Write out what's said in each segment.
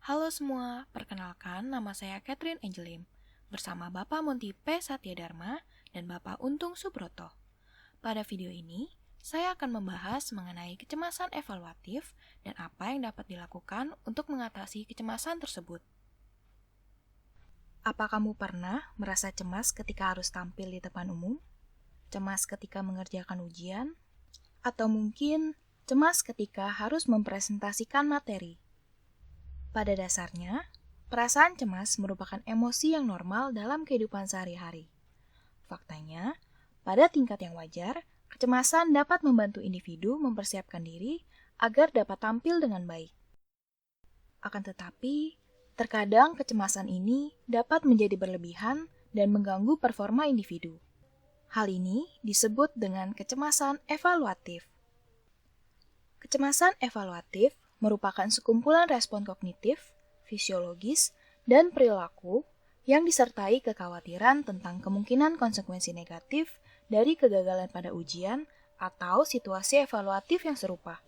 Halo semua, perkenalkan nama saya Catherine Angelim, bersama Bapak Monty P. Satyadharma dan Bapak Untung Subroto. Pada video ini, saya akan membahas mengenai kecemasan evaluatif dan apa yang dapat dilakukan untuk mengatasi kecemasan tersebut. Apa kamu pernah merasa cemas ketika harus tampil di depan umum? Cemas ketika mengerjakan ujian? Atau mungkin cemas ketika harus mempresentasikan materi? Pada dasarnya, perasaan cemas merupakan emosi yang normal dalam kehidupan sehari-hari. Faktanya, pada tingkat yang wajar, kecemasan dapat membantu individu mempersiapkan diri agar dapat tampil dengan baik. Akan tetapi, terkadang kecemasan ini dapat menjadi berlebihan dan mengganggu performa individu. Hal ini disebut dengan kecemasan evaluatif. Kecemasan evaluatif merupakan sekumpulan respon kognitif, fisiologis, dan perilaku yang disertai kekhawatiran tentang kemungkinan konsekuensi negatif dari kegagalan pada ujian atau situasi evaluatif yang serupa.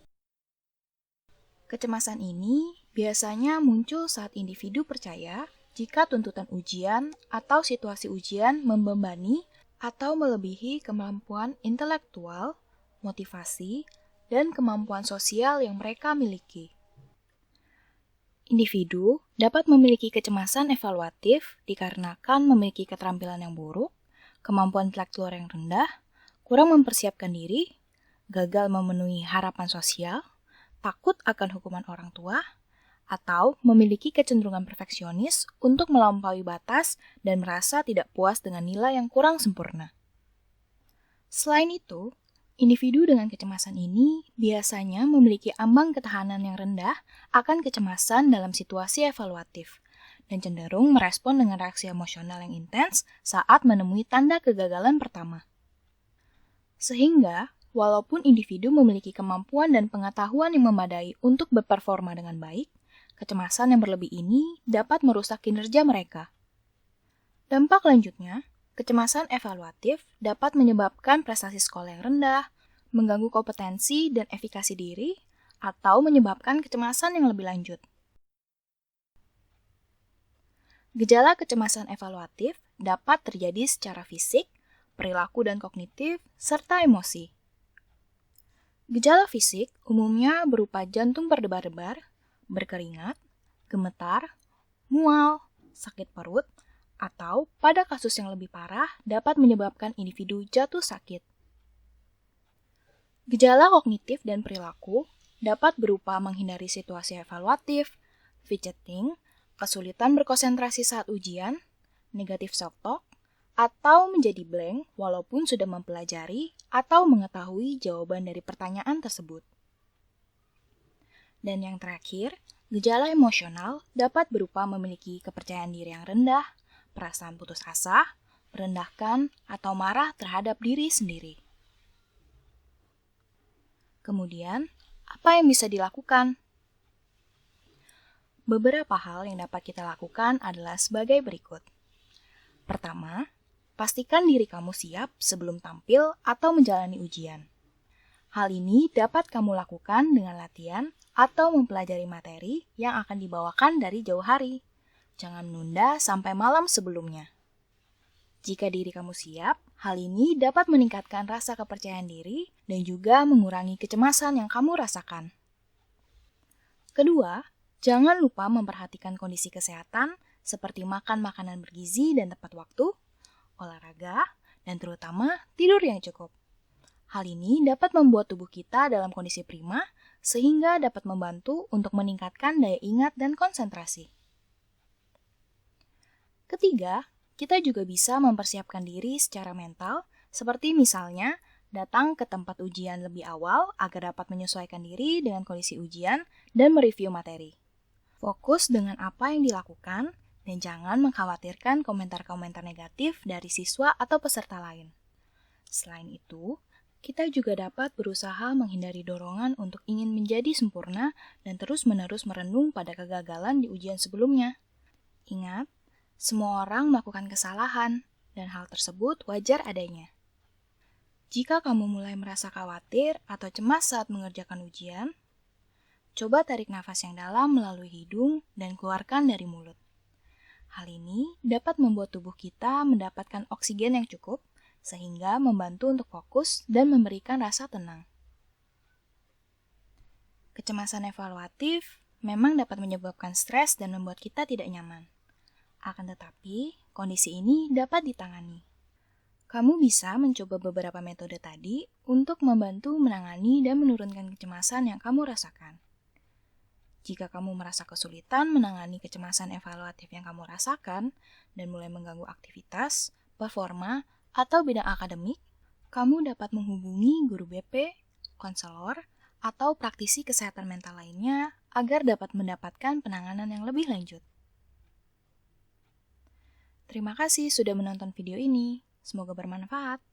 Kecemasan ini biasanya muncul saat individu percaya jika tuntutan ujian atau situasi ujian membebani atau melebihi kemampuan intelektual, motivasi, dan kemampuan sosial yang mereka miliki. Individu dapat memiliki kecemasan evaluatif dikarenakan memiliki keterampilan yang buruk, kemampuan intelektual yang rendah, kurang mempersiapkan diri, gagal memenuhi harapan sosial, takut akan hukuman orang tua, atau memiliki kecenderungan perfeksionis untuk melampaui batas dan merasa tidak puas dengan nilai yang kurang sempurna. Selain itu, individu dengan kecemasan ini biasanya memiliki ambang ketahanan yang rendah akan kecemasan dalam situasi evaluatif dan cenderung merespon dengan reaksi emosional yang intens saat menemui tanda kegagalan pertama. Sehingga, walaupun individu memiliki kemampuan dan pengetahuan yang memadai untuk berperforma dengan baik, kecemasan yang berlebih ini dapat merusak kinerja mereka. Dampak lanjutnya, kecemasan evaluatif dapat menyebabkan prestasi sekolah yang rendah, mengganggu kompetensi dan efikasi diri, atau menyebabkan kecemasan yang lebih lanjut. Gejala kecemasan evaluatif dapat terjadi secara fisik, perilaku dan kognitif, serta emosi. Gejala fisik umumnya berupa jantung berdebar-debar, berkeringat, gemetar, mual, sakit perut, atau pada kasus yang lebih parah dapat menyebabkan individu jatuh sakit. Gejala kognitif dan perilaku dapat berupa menghindari situasi evaluatif, fidgeting, kesulitan berkonsentrasi saat ujian, negatif self-talk, atau menjadi blank walaupun sudah mempelajari atau mengetahui jawaban dari pertanyaan tersebut. Dan yang terakhir, gejala emosional dapat berupa memiliki kepercayaan diri yang rendah, perasaan putus asa, merendahkan, atau marah terhadap diri sendiri. Kemudian, apa yang bisa dilakukan? Beberapa hal yang dapat kita lakukan adalah sebagai berikut. Pertama, pastikan diri kamu siap sebelum tampil atau menjalani ujian. Hal ini dapat kamu lakukan dengan latihan atau mempelajari materi yang akan dibawakan dari jauh hari. Jangan menunda sampai malam sebelumnya. Jika diri kamu siap, hal ini dapat meningkatkan rasa kepercayaan diri dan juga mengurangi kecemasan yang kamu rasakan. Kedua, jangan lupa memperhatikan kondisi kesehatan seperti makan makanan bergizi dan tepat waktu, olahraga, dan terutama tidur yang cukup. Hal ini dapat membuat tubuh kita dalam kondisi prima sehingga dapat membantu untuk meningkatkan daya ingat dan konsentrasi. Ketiga, kita juga bisa mempersiapkan diri secara mental, seperti misalnya datang ke tempat ujian lebih awal agar dapat menyesuaikan diri dengan kondisi ujian dan mereview materi. Fokus dengan apa yang dilakukan dan jangan mengkhawatirkan komentar-komentar negatif dari siswa atau peserta lain. Selain itu, kita juga dapat berusaha menghindari dorongan untuk ingin menjadi sempurna dan terus-menerus merenung pada kegagalan di ujian sebelumnya. Ingat, semua orang melakukan kesalahan, dan hal tersebut wajar adanya. Jika kamu mulai merasa khawatir atau cemas saat mengerjakan ujian, Coba tarik nafas yang dalam melalui hidung dan keluarkan dari mulut. Hal ini dapat membuat tubuh kita mendapatkan oksigen yang cukup, sehingga membantu untuk fokus dan memberikan rasa tenang. Kecemasan evaluatif memang dapat menyebabkan stres dan membuat kita tidak nyaman. Akan tetapi, kondisi ini dapat ditangani. Kamu bisa mencoba beberapa metode tadi untuk membantu menangani dan menurunkan kecemasan yang kamu rasakan. Jika kamu merasa kesulitan menangani kecemasan evaluatif yang kamu rasakan dan mulai mengganggu aktivitas, performa, atau bidang akademik, kamu dapat menghubungi guru BP, konselor, atau praktisi kesehatan mental lainnya agar dapat mendapatkan penanganan yang lebih lanjut. Terima kasih sudah menonton video ini. Semoga bermanfaat.